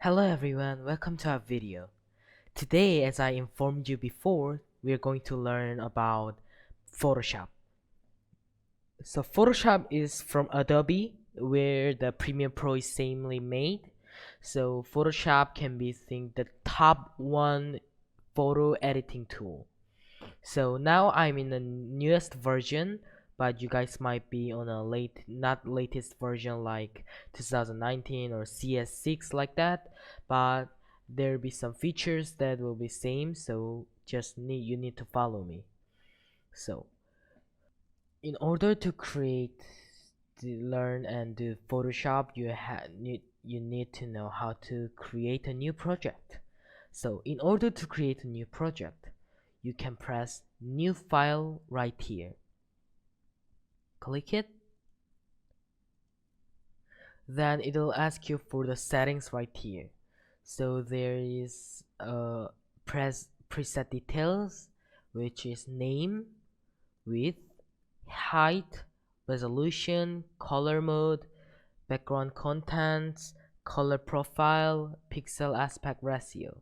Hello everyone, welcome to our video. Today, as I informed you before, we're going to learn about Photoshop. So Photoshop is from Adobe, where the Premiere Pro is samely made. So Photoshop can be think the top one photo editing tool. So now I'm in the newest version, but you guys might be on a not latest version like 2019 or CS6 like that, but there'll be some features that will be same, so you need to follow me. So in order to learn and do Photoshop, you need to know how to create a new project. So in order to create a new project, you can press new file right here. Click it. Then it'll ask you for the settings right here. So there is press preset details, which is name, width, height, resolution, color mode, background contents, color profile, pixel aspect ratio.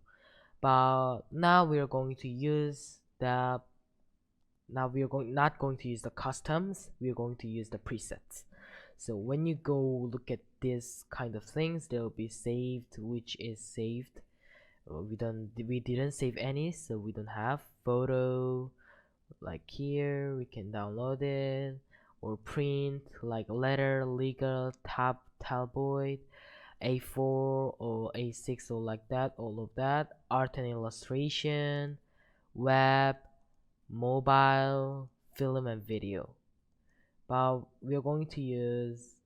But now we are going to use the now we are not going to use the customs, we are going to use the presets. So when you go look at this kind of things, they'll be saved, which is saved. We didn't save any, so we don't have photo. Like here we can download it, or print like letter, legal, tabloid, A4 or A6 or like that, all of that, art and illustration, web, mobile, film and video. But we are going to use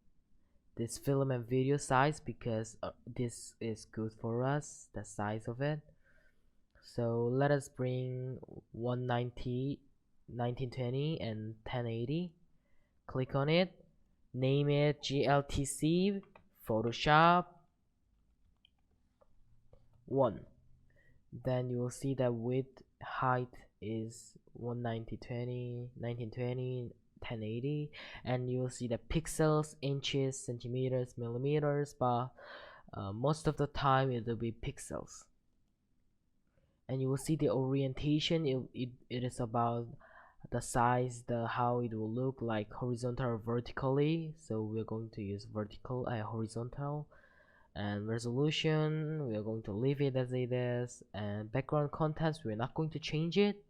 this film and video size because this is good for us, the size of it. So let us bring 190, 1920 and 1080. Click on it, name it GLTC Photoshop 1. Then you will see that width height is 190, 1920, 1080, and you will see the pixels, inches, centimeters, millimeters, but most of the time it will be pixels. And you will see the orientation. It is about the size, the how it will look like horizontal or vertically. So we're going to use horizontal. And resolution, we are going to leave it as it is. And background contents, we're not going to change it.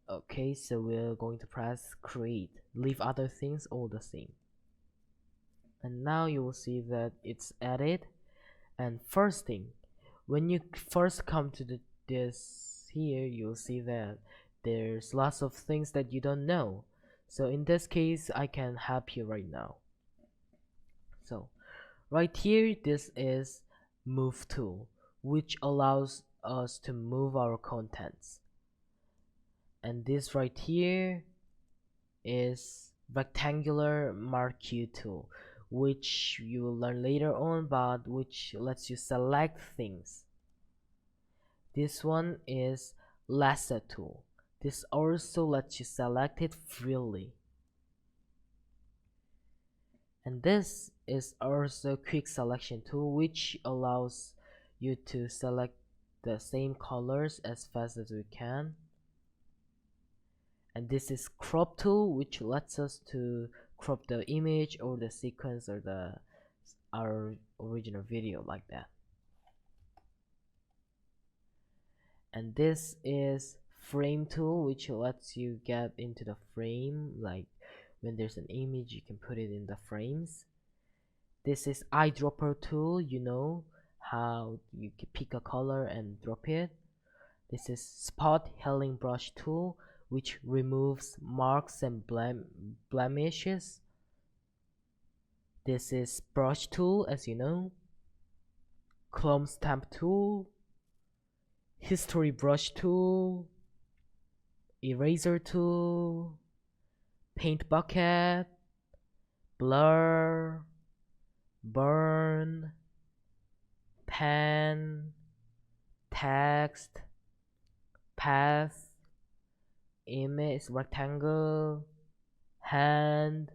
Okay, so we're going to press create, leave other things all the same. And now you will see that it's added. And first thing, when you first come to this here, you'll see that there's lots of things that you don't know. So in this case, I can help you right now. So right here, this is move tool, which allows us to move our contents. And this right here is rectangular marquee tool, which you will learn later on, but which lets you select things. This one is lasso tool. This also lets you select it freely. And this is also quick selection tool, which allows you to select the same colors as fast as we can. And this is crop tool, which lets us to crop the image or the sequence or our original video like that. And this is frame tool, which lets you get into the frame, like when there's an image you can put it in the frames. This is eyedropper tool, you know how you can pick a color and drop it. This is spot healing brush tool, which removes marks and blemishes. This is brush tool, as you know. Chrome stamp tool, history brush tool, eraser tool, paint bucket, blur, burn, pen, text, path, image, rectangle, hand,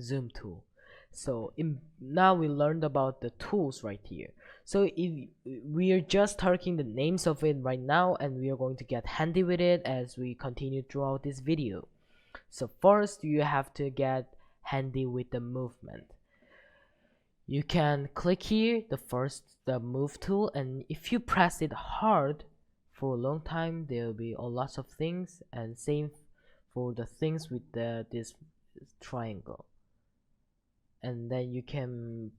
zoom tool. So now we learned about the tools right here. So if we are just targeting the names of it right now, and we are going to get handy with it as we continue throughout this video. So first you have to get handy with the movement. You can click here, the move tool, and if you press it hard for a long time, there will be a lot of things, and same for the things with this triangle. And then you can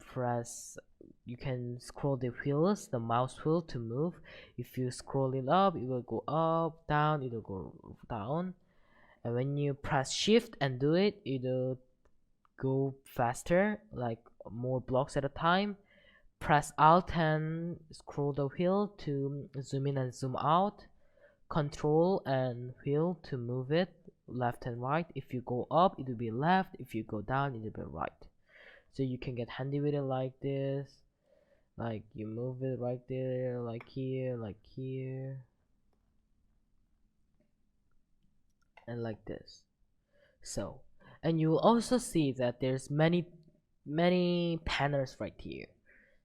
scroll the wheels, the mouse wheel, to move. If you scroll it up, it will go up, down, it will go down. And when you press shift and do it, it'll go faster, like more blocks at a time. Press alt and scroll the wheel to zoom in and zoom out. Control and wheel to move it left and right. If you go up, it will be left. If you go down, it will be right. So you can get handy with it like this. Like you move it right there, like here, and like this. So, and you will also see that there's many panels right here.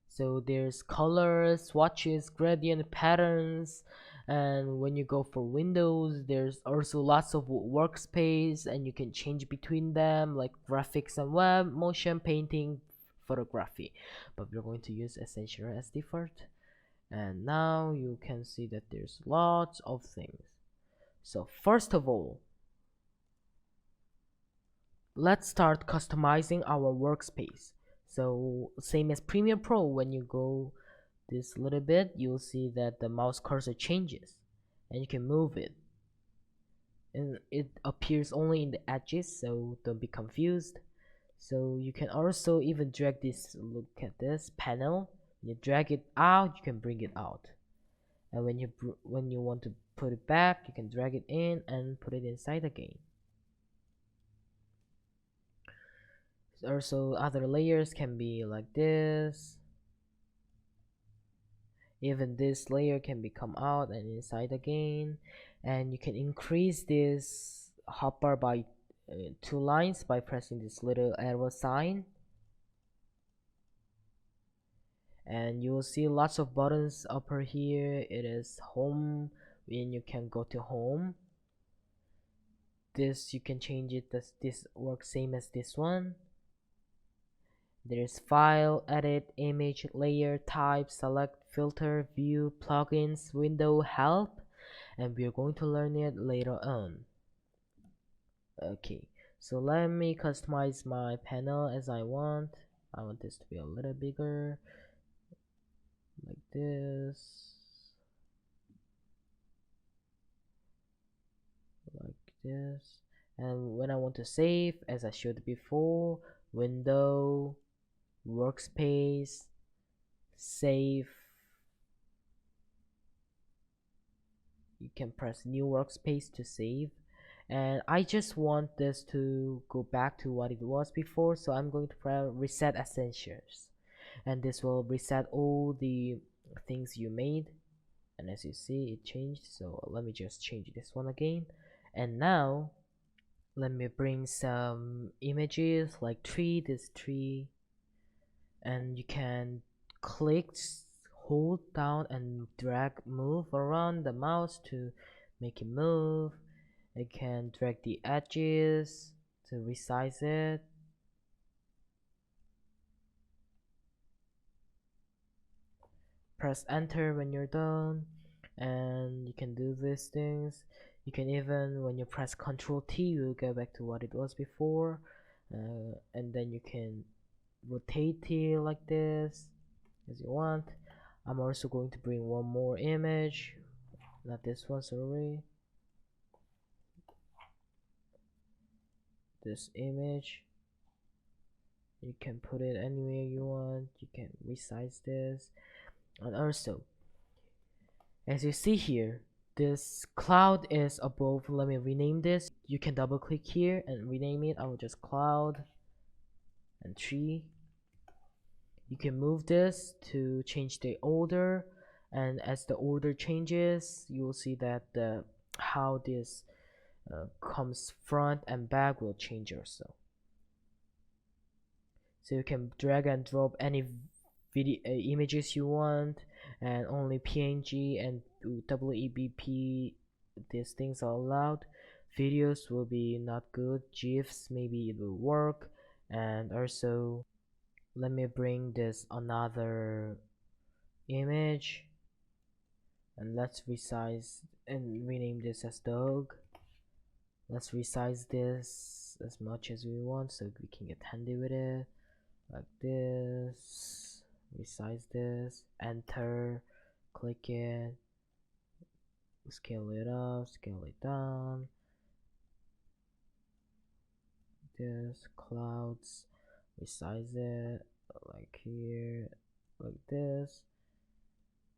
So there's colors, swatches, gradient, patterns, and when you go for windows, there's also lots of workspace, and you can change between them, like graphics and web, motion, painting, photography. But we're going to use Essential as default. And now you can see that there's lots of things. So first of all, let's start customizing our workspace. So same as Premiere Pro, when you go this little bit, you'll see that the mouse cursor changes and you can move it, and it appears only in the edges, so don't be confused. So you can also even drag this, look at this panel. When you drag it out, you can bring it out, and when you want to put it back, you can drag it in and put it inside again. Also, other layers can be like this. Even this layer can become out and inside again, and you can increase this hotbar by 2 lines by pressing this little arrow sign, and you will see lots of buttons upper here. It is home, and you can go to home. This you can change it, this works same as this one. There's file, edit, image, layer, type, select, filter, view, plugins, window, help, and we are going to learn it later on. Okay, so let me customize my panel as I want. I want this to be a little bigger, like this, and when I want to save, as I showed before, window, workspace, save. You can press new workspace to save, and I just want this to go back to what it was before, so I'm going to press reset essentials, and this will reset all the things you made. And as you see, it changed, so let me just change this one again. And now let me bring some images like this tree, and you can click, hold down and drag, move around the mouse to make it move. I can drag the edges to resize it. Press enter when you're done, and you can do these things. You can even, when you press Ctrl T, you'll go back to what it was before, and then you can rotate it like this as you want. I'm also going to bring one more image, not this one, sorry, this image. You can put it anywhere you want. You can resize this, and also as you see here, this cloud is above. Let me rename this. You can double click here and rename it. I will just cloud and tree. You can move this to change the order, and as the order changes, you will see that how this comes front and back will change also. so you can drag and drop any video images you want, and only PNG and WEBP, these things are allowed. Videos will be not good. GIFs maybe it will work. And also, let me bring this another image, and let's resize and rename this as dog. Let's resize this as much as we want so we can get handy with it, like this. Resize this, enter, click it, scale it up, scale it down. This clouds, resize it like here, like this.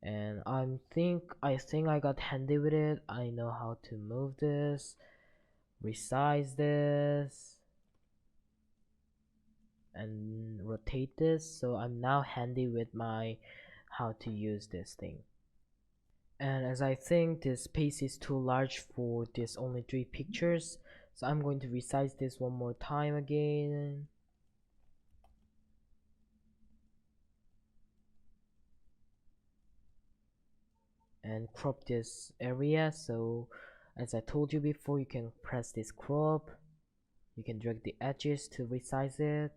And I think I got handy with it. I know how to move this, resize this, and rotate this. So I'm now handy with my how to use this thing. And as I think this space is too large for this only 3 pictures, so I'm going to resize this one more time again. And crop this area. So as I told you before, you can press this crop, you can drag the edges to resize it,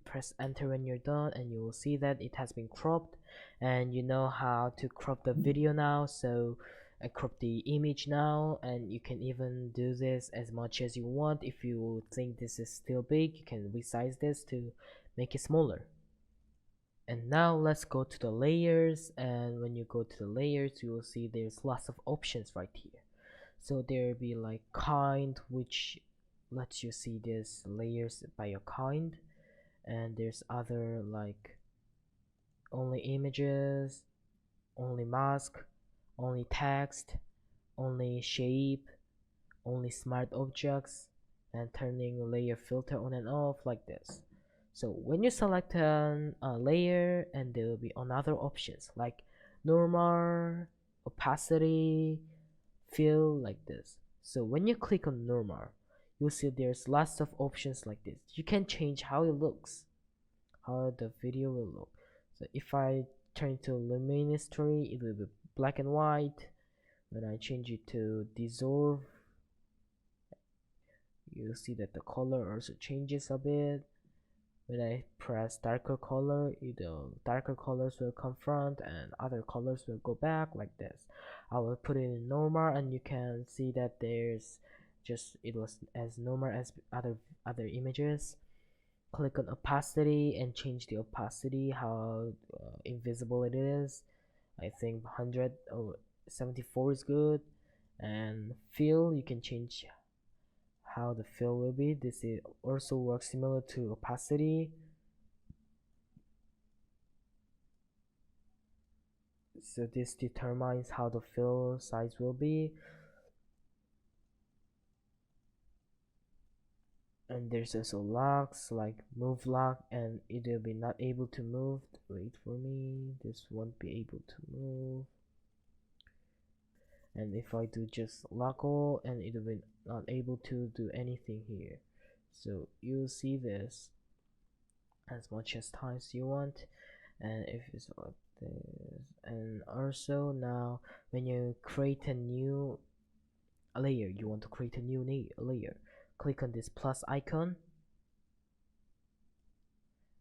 press enter when you're done, and you will see that it has been cropped. And you know how to crop the video now, so I crop the image now, and you can even do this as much as you want. If you think this is still big, you can resize this to make it smaller. And now let's go to the layers, and when you go to the layers, you will see there's lots of options right here. So there will be like kind, which lets you see this layers by your kind, and there's other like only images, only mask, only text, only shape, only smart objects, and turning layer filter on and off like this. So when you select a layer, and there will be another options like normal, opacity, fill, like this. So when you click on normal, you'll see there's lots of options like this. You can change how it looks, how the video will look. So if I turn to luminosity, it will be black and white. When I change it to dissolve, you'll see that the color also changes a bit. When I press darker color, darker colors will come front and other colors will go back like this. I will put it in normal, and you can see that there's just it was as normal as other images. Click on opacity and change the opacity, how invisible it is. I think 100 or 74 is good. And fill, you can change how the fill will be. This is also works similar to opacity. So this determines how the fill size will be. And there's also locks like move lock, and it will be not able to move. Wait for me, this won't be able to move. And if I do just lock all, and it will be not able to do anything here. So you'll see this as much as times you want. And if it's like this, and also now when you create a new layer, you want to create a new layer, click on this plus icon,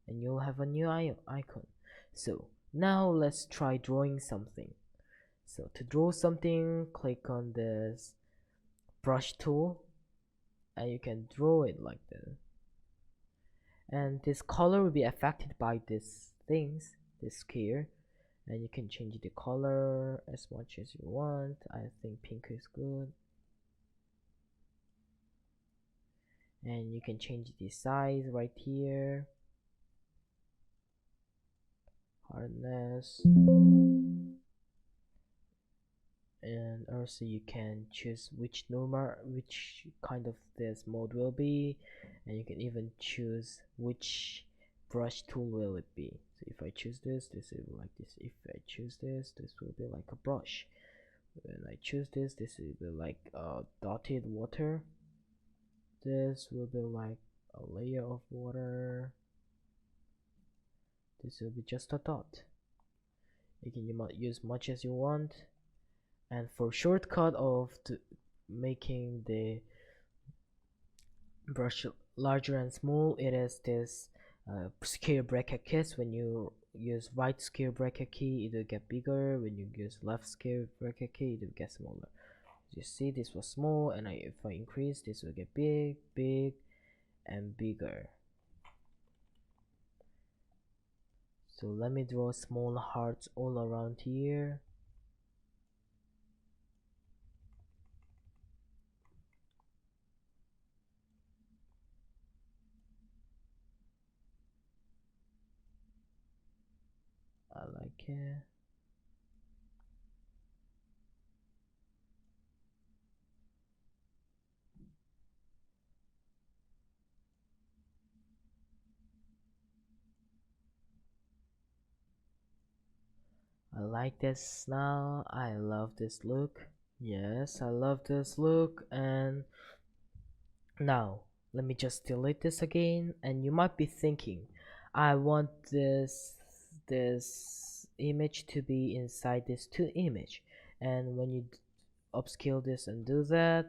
and you'll have a new icon. So now let's try drawing something. So to draw something, click on this brush tool, and you can draw it like this. And this color will be affected by these things, this here, and you can change the color as much as you want. I think pink is good. And you can change the size right here, hardness, and also you can choose which kind of this mode will be, and you can even choose which brush tool will it be. So if I choose this will be like this. If I choose this will be like a brush. When I choose this will be like dotted water. This will be like a layer of water. This will be just a dot. You can use much as you want. And for shortcut of making the brush larger and small, it is this scale bracket keys. When you use right scale bracket key, it will get bigger. When you use left scale bracket key, it will get smaller. You see, this was small, and if I increase, this will get big, big, and bigger. So let me draw small hearts all around here. I like it. I like this now. I love this look. Yes, I love this look. And now let me just delete this again. And you might be thinking, I want this image to be inside this two image. And when you upscale this and do that,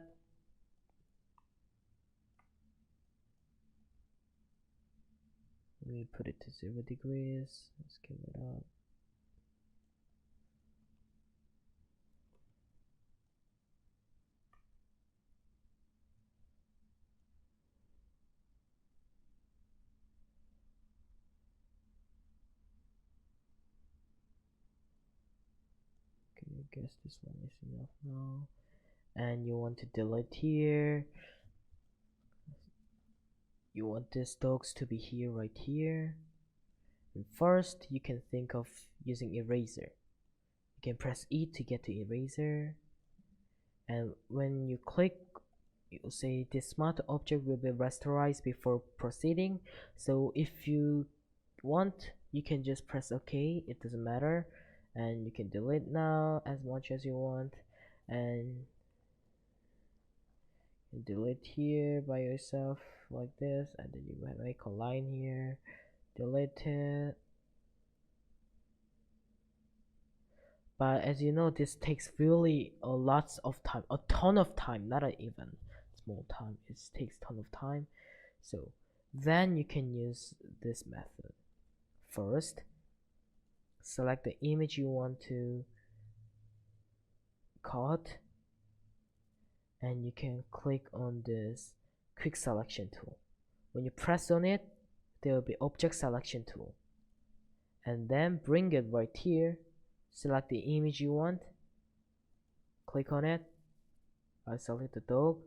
let me put it to 0 degrees. Let's give it up. I guess this one is enough now. And you want to delete here. You want this dogs to be here, right here. And first, you can think of using eraser. You can press E to get to eraser. And when you click, you'll say this smart object will be rasterized before proceeding. So if you want, you can just press OK. It doesn't matter. And you can delete now as much as you want. And you delete here by yourself like this, and then you make a line here, delete it. But as you know, this takes really a lots of time, a ton of time, not even small time. It takes ton of time. So then you can use this method. First, select the image you want to cut, and you can click on this quick selection tool. When you press on it, there will be object selection tool, and then bring it right here. Select the image you want, click on it. I select the dog.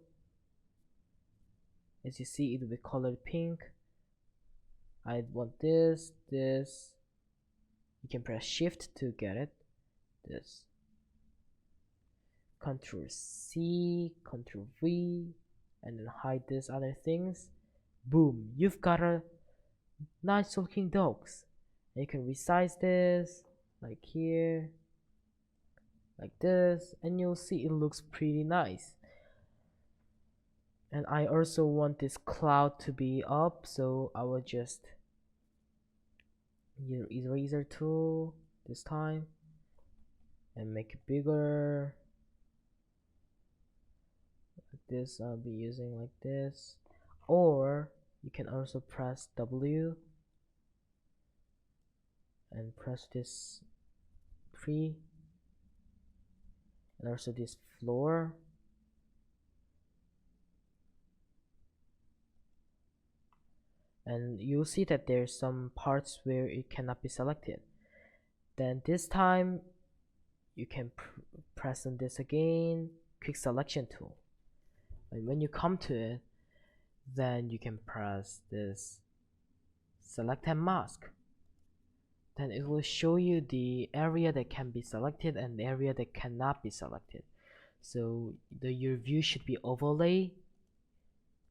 As you see, it will be colored pink. I want this. You can press shift to get it. This. Control C, Control V, and then hide these other things. Boom, you've got a nice looking dogs. And you can resize this like here, like this, and you'll see it looks pretty nice. And I also want this cloud to be up, so I will just use eraser tool this time and make it bigger. Like this, I'll be using like this, or you can also press W and press this 3, and also this floor. And you'll see that there's some parts where it cannot be selected. Then this time you can press on this again, quick selection tool, and when you come to it, then you can press this select and mask. Then it will show you the area that can be selected and the area that cannot be selected. So your view should be overlay,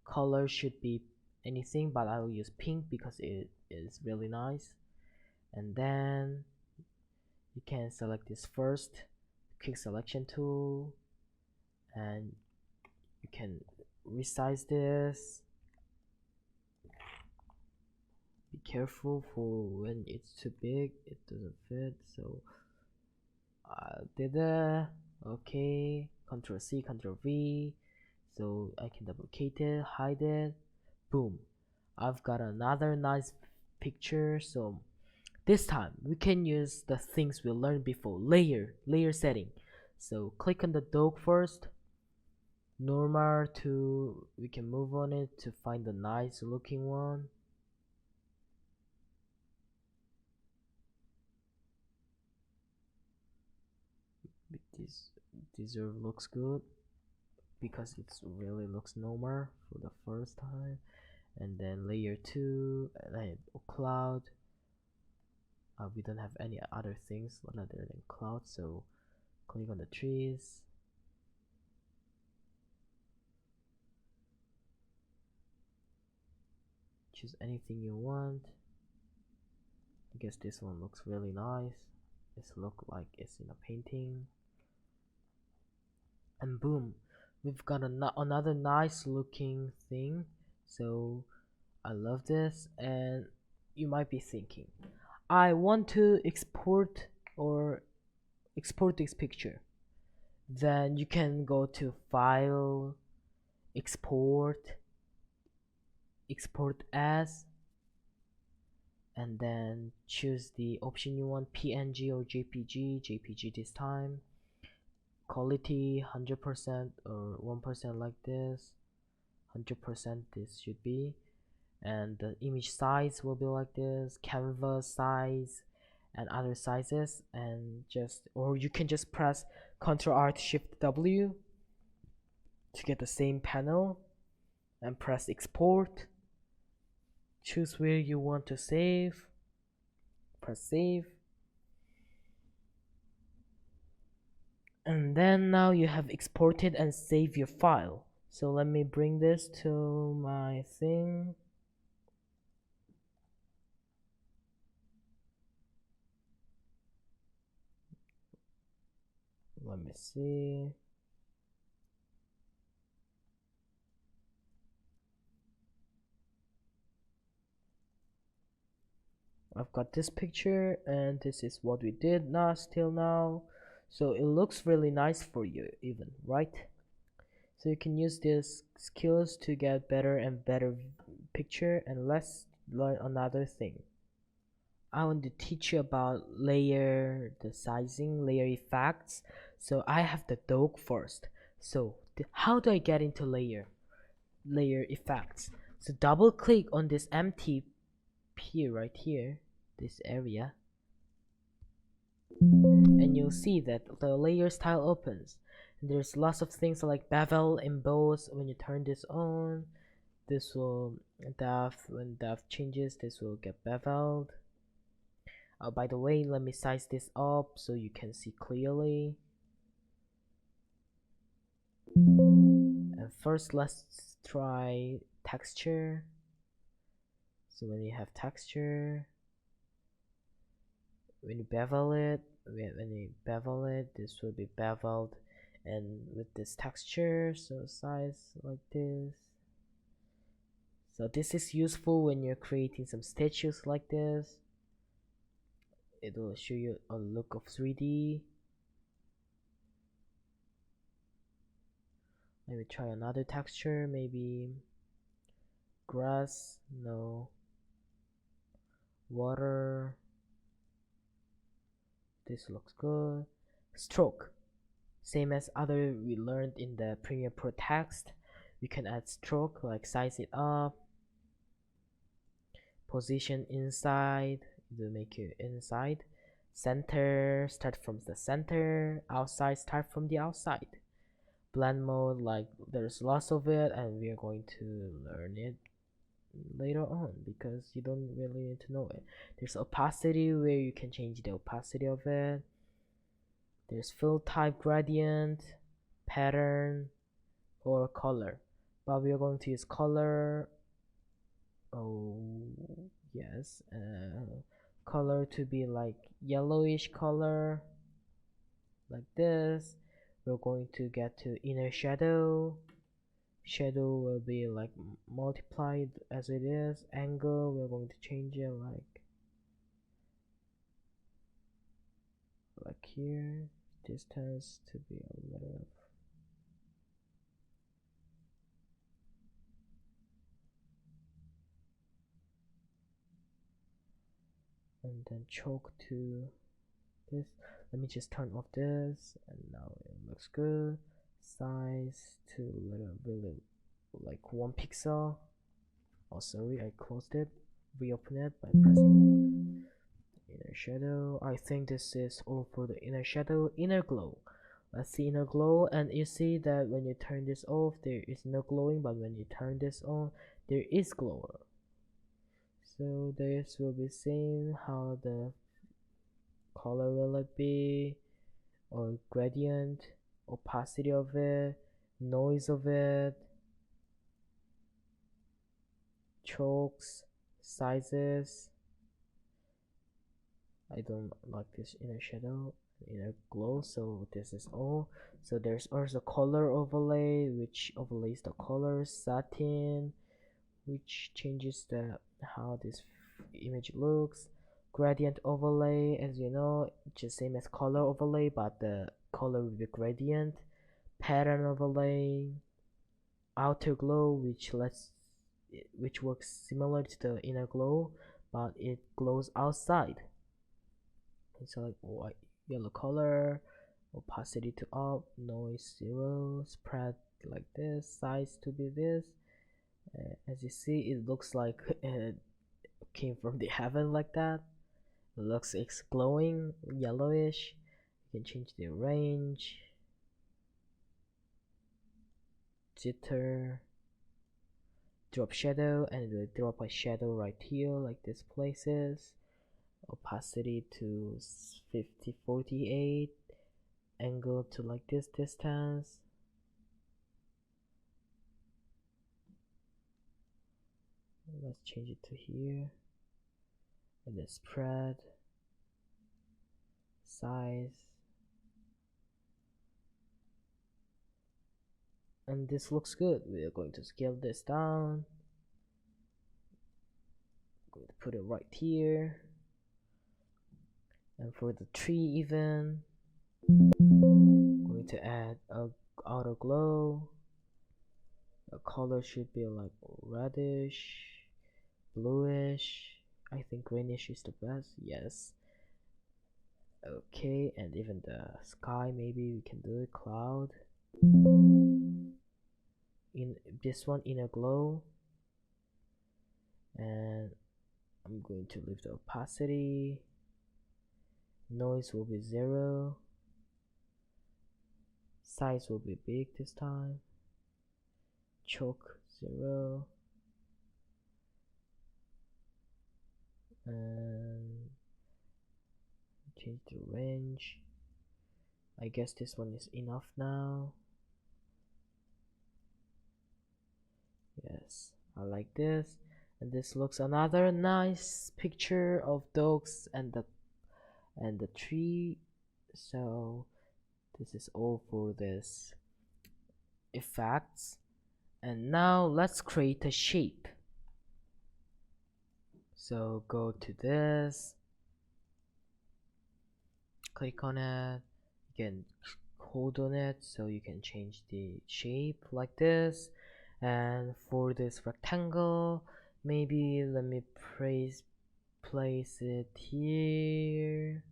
color should be anything, but I will use pink because it is really nice. And then you can select this first, quick selection tool, and you can resize this careful for when it's too big, it doesn't fit. So I did that. Okay, Control C, Control V. So I can duplicate it, hide it. Boom. I've got another nice picture. So this time we can use the things we learned before. Layer setting. So click on the dog first. Normal to, we can move on it to find the nice looking one. This deserve looks good because it's really looks normal for the first time. And then layer 2 and cloud. We don't have any other things other than cloud, so click on the trees. Choose anything you want. I guess this one looks really nice. It's look like it's in a painting. And boom, we've got another nice looking thing. So I love this. And you might be thinking, I want to export this picture. Then you can go to file, export as, and then choose the option you want, PNG or JPG this time. Quality 100% or 1% like this. 100% this should be. And the image size will be like this, canvas size and other sizes. And just, or you can just press Ctrl Alt Shift W to get the same panel and press export. Choose where you want to save, press save. And then now you have exported and saved your file. So let me bring this to my thing. Let me see. I've got this picture and this is what we did now till now. So it looks really nice for you even, right? So you can use these skills to get better and better picture. And let's learn another thing. I want to teach you about layer, the sizing, layer effects. So I have the dog first. So how do I get into layer effects? So double click on this empty here, right here, this area, and you'll see that the layer style opens. And there's lots of things like bevel, emboss. When you turn this on, this will when depth changes, this will get beveled. By the way, let me size this up so you can see clearly. And first let's try texture. So when you have texture, when you bevel it, this will be beveled, and with this texture, so size like this. So this is useful when you're creating some statues like this. It will show you a look of 3D. Let me try another texture, maybe grass, no, water. This looks good. Stroke, same as other we learned in the Premiere Pro text. We can add stroke, like size it up, position inside, to make it inside, center, start from the center, outside, start from the outside. Blend mode, like there's lots of it and we're going to learn it later on because you don't really need to know it. There's opacity, where you can change the opacity of it. There's fill type, gradient, pattern, or color, but we are going to use color. Oh yes, color to be like yellowish color, like this. We're going to get to inner shadow, shadow will be like multiplied as it is. Angle, we're going to change it like here. Distance to be a little, and then choke to this. Let me just turn off this, and now it looks good. Size to little, really like 1 pixel. Oh, sorry, I closed it. Reopen it by pressing inner shadow. I think this is all for the inner shadow. Inner glow. Let's see inner glow, and you see that when you turn this off, there is no glowing, but when you turn this on, there is glower. So this will be same how the color will it be, or gradient, opacity of it, noise of it, chokes, sizes. I don't like this inner shadow, inner glow, so this is all. So there's also color overlay, which overlays the colors, satin, which changes the how this image looks, gradient overlay, as you know, just same as color overlay, but the color will be gradient, pattern overlay, outer glow, which works similar to the inner glow, but it glows outside. It's like white yellow color, opacity to up, noise 0, spread like this, size to be this. As you see, it looks like it came from the heaven like that. It looks it's glowing yellowish. You can change the range, jitter, drop shadow, and it will drop a shadow right here like this places. Opacity to 50-48, angle to like this distance. Let's change it to here, and then spread, size, and this looks good. We are going to scale this down. I'm going to put it right here, and for the tree even, I'm going to add a outer glow. The color should be like reddish, bluish. I think greenish is the best. Yes. Okay, and even the sky, maybe we can do it. Cloud. In this one, inner glow, and I'm going to leave the opacity. Noise will be 0. Size will be big this time. Choke 0. And change the range. I guess this one is enough now. Yes, I like this. And this looks another nice picture of dogs and the tree. So this is all for this effects, and now let's create a shape. So go to this, click on it, you can hold on it so you can change the shape like this. And for this rectangle, maybe let me place it here.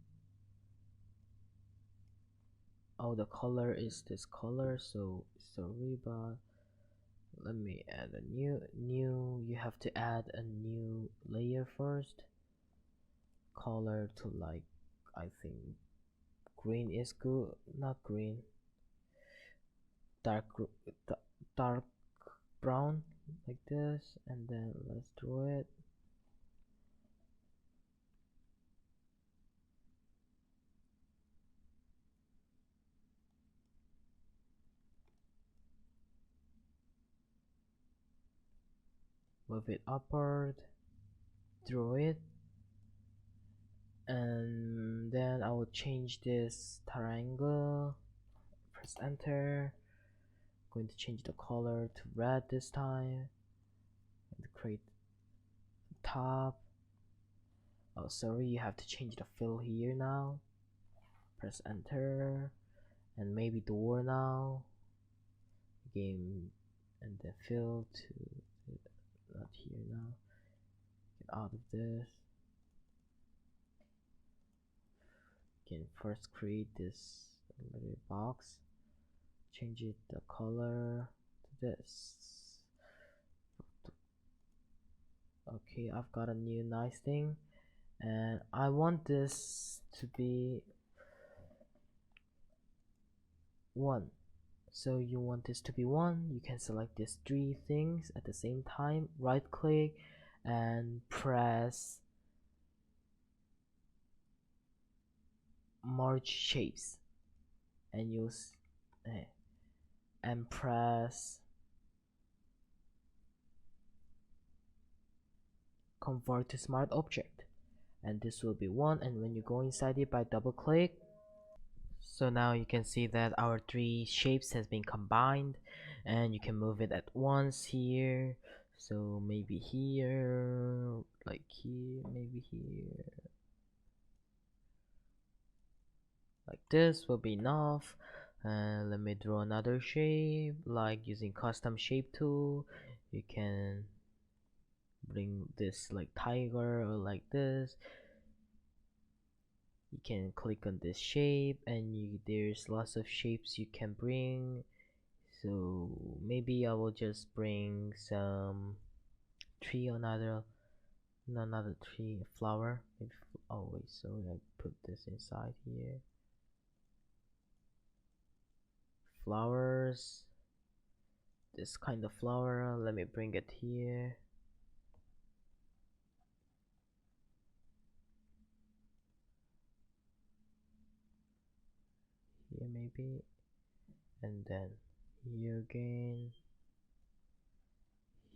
Oh, the color is this color, so sorry, but let me add a new you have to add a new layer first. Color to like, I think green is good, not green, dark dark brown like this, and then let's draw it. Move it upward, draw it, and then I will change this triangle, press enter, going to change the color to red this time and create top. Oh, sorry, you have to change the fill here now. Press enter, and maybe door now. Game, and then fill to not here now. Get out of this. You can first create this little box. Change it the color to this. Okay, I've got a new nice thing, and I want this to be 1. So you want this to be 1, you can select these 3 things at the same time, right click and press merge shapes, and use and press convert to smart object, and this will be 1. And when you go inside it by double click, so now you can see that our 3 shapes has been combined, and you can move it at once here. So maybe here, like here, maybe here, like this will be enough. And let me draw another shape, like using custom shape tool. You can bring this like tiger or like this. You can click on this shape, and there's lots of shapes you can bring. So maybe I will just bring some tree, another tree, flower. Maybe, oh wait, sorry, I put this inside here. Flowers, this kind of flower, let me bring it here. Here maybe, and then here again,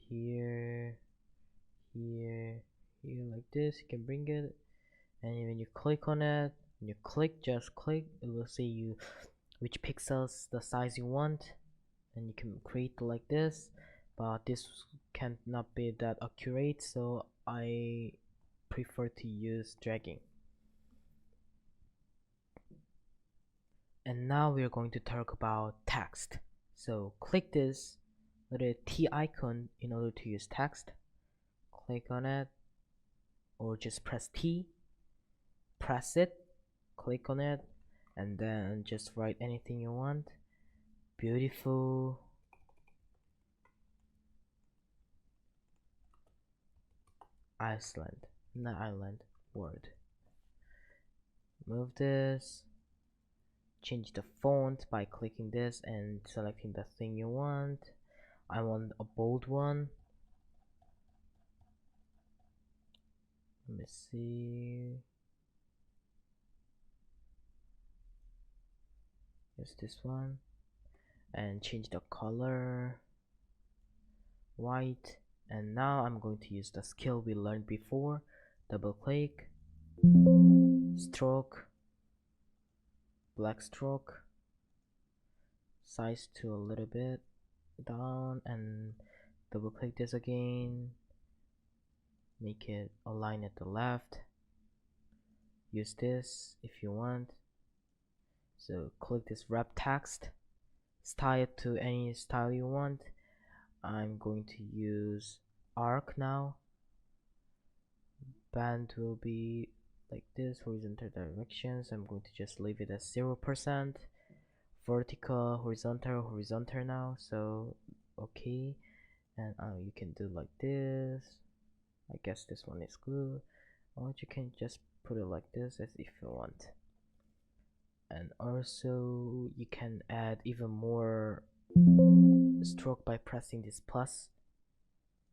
here, like this. You can bring it, and when you click on it, when you click, just click, it will say you which pixels the size you want, and you can create like this, but this cannot be that accurate, so I prefer to use dragging. And now we're going to talk about text. So click this little T icon in order to use text. Click on it, or just press T, press it, click on it, and then just write anything you want. Beautiful Iceland, not island, word. Move this, change the font by clicking this and selecting the thing you want. I want a bold one. Let me see. Use this one, and change the color white. And now I'm going to use the skill we learned before. Double click, stroke, black stroke, size to a little bit down, and double click this again, make it align at the left. Use this if you want. So click this wrap text, style it to any style you want. I'm going to use arc now. Band will be like this, horizontal directions. I'm going to just leave it as 0%. Vertical, horizontal now. So okay, and you can do like this. I guess this one is good, or you can just put it like this as if you want. And also you can add even more stroke by pressing this plus.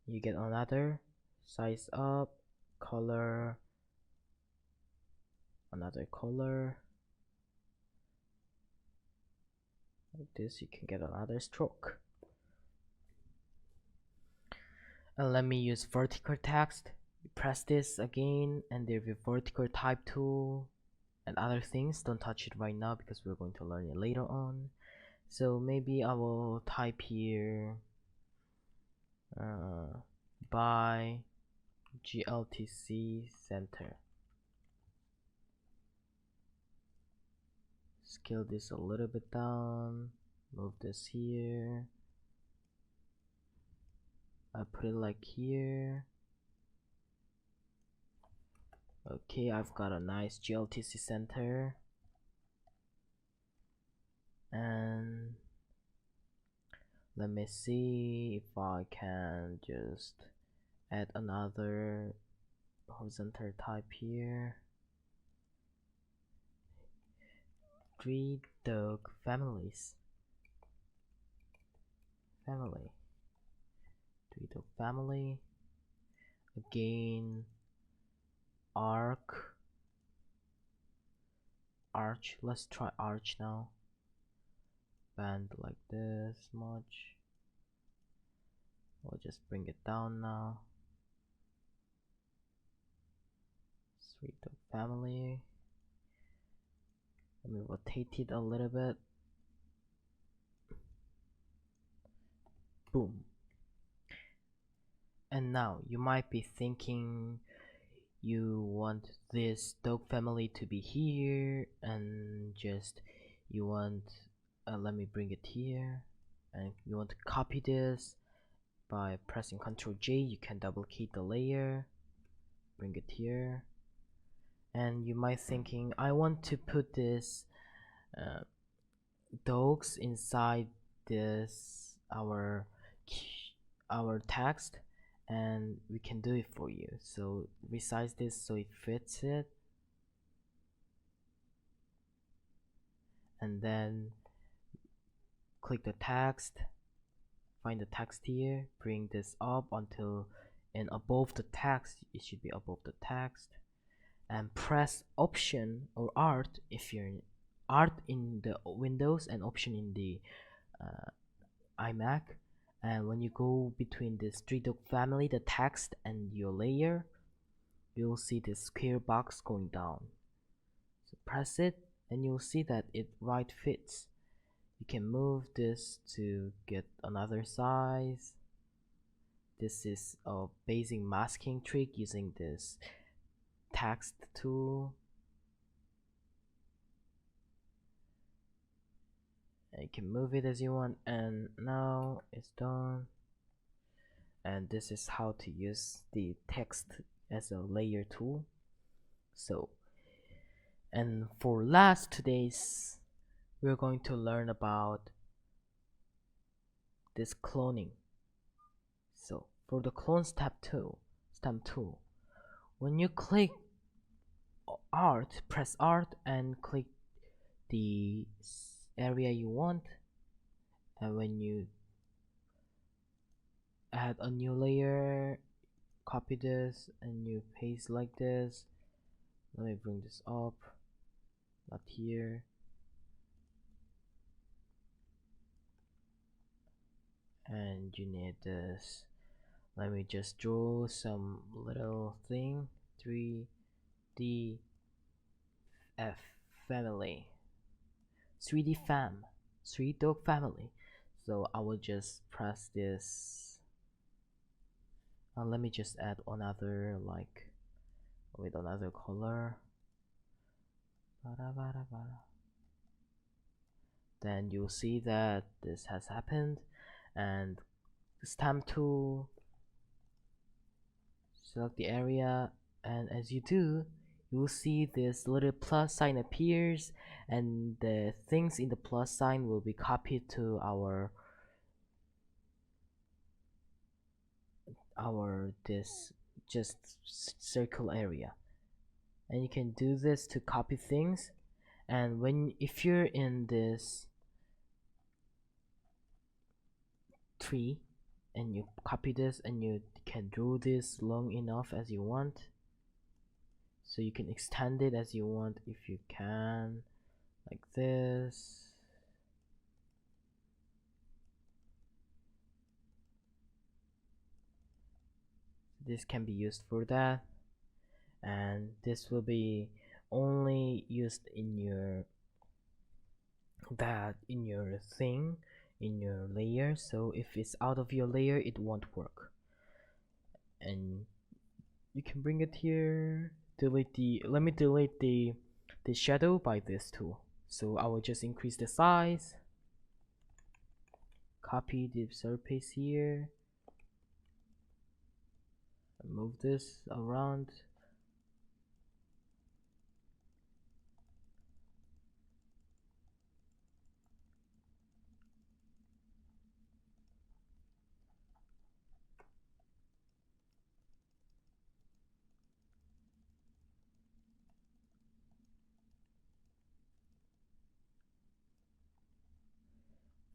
You get another size up, color, another color, like this. You can get another stroke. And let me use vertical text. Press this again, and there'll be vertical type tool and other things. Don't touch it right now because we're going to learn it later on. So maybe I will type here by GLTC center. Scale this a little bit down, move this here, I put it like here. Okay, I've got a nice GLTC center, and let me see if I can just add another horizontal type here. 3 dog families. 3 dog family. Again, arch. Let's try arch now. Band like this much. We'll just bring it down now. 3 dog family. Let me rotate it a little bit. Boom. And now you might be thinking you want this dog family to be here, and just you want let me bring it here, and you want to copy this by pressing Ctrl J. You can double key the layer, bring it here, and you might thinking I want to put this dogs inside this our text, and we can do it for you. So resize this so it fits it, and then click the text, find the text here, bring this up until and above the text, it should be above the text, and press Option or Alt if you're Alt in the Windows and Option in the iMac. And when you go between this 3 dog family, the text, and your layer, you'll see this square box going down. So press it and you'll see that it right fits. You can move this to get another size. This is a basic masking trick using this text tool. And you can move it as you want, and now it's done. And this is how to use the text as a layer tool. So, and for last today's, we're going to learn about this cloning. So for the clone stamp tool, when you click Alt, press Alt and click the area you want, and when you add a new layer, copy this and you paste like this. Let me bring this up, not here, and you need this. Let me just draw some little thing. 3D F family, 3D fam, 3 dog family. So I will just press this. Let me just add another, like with another color. Then you'll see that this has happened, and the stamp tool, select the area, and as you do, you will see this little plus sign appears, and the things in the plus sign will be copied to our this just circle area. And you can do this to copy things, and if you're in this tree and you copy this, and you can draw this long enough as you want, so you can extend it as you want if you can, like this. This can be used for that, and this will be only used in your that in your thing, in your layer. So if it's out of your layer, it won't work. And you can bring it here. Let me delete the shadow by this tool. So I will just increase the size, copy the surface here, and move this around.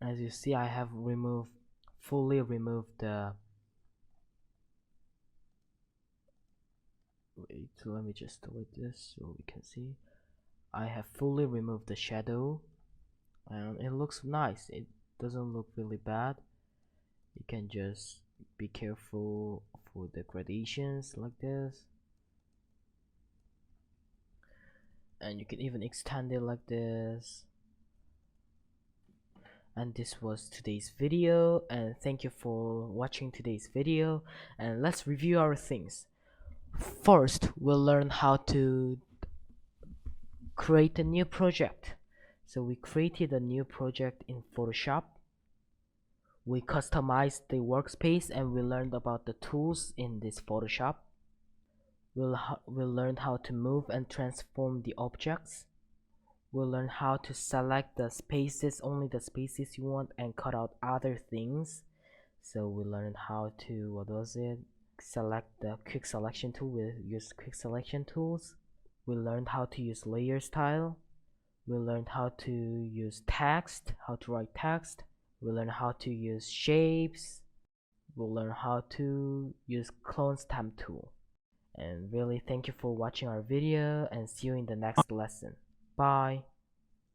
As you see, I have fully removed the, wait, let me just delete this so we can see. I have fully removed the shadow and it looks nice. It doesn't look really bad. You can just be careful for the gradations like this, and you can even extend it like this. And this was today's video, and thank you for watching today's video. And let's review our things. First, we'll learn how to create a new project. So we created a new project in Photoshop. We customized the workspace and we learned about the tools in this Photoshop. We'll learn how to move and transform the objects. We'll learn how to select the spaces, only the spaces you want, and cut out other things. So we learned how to, what was it? Select the quick selection tool. We'll use quick selection tools. We learned how to use layer style. We learned how to use text, how to write text. We learned how to use shapes. We'll learn how to use clone stamp tool. And really thank you for watching our video, and see you in the next lesson. Bye.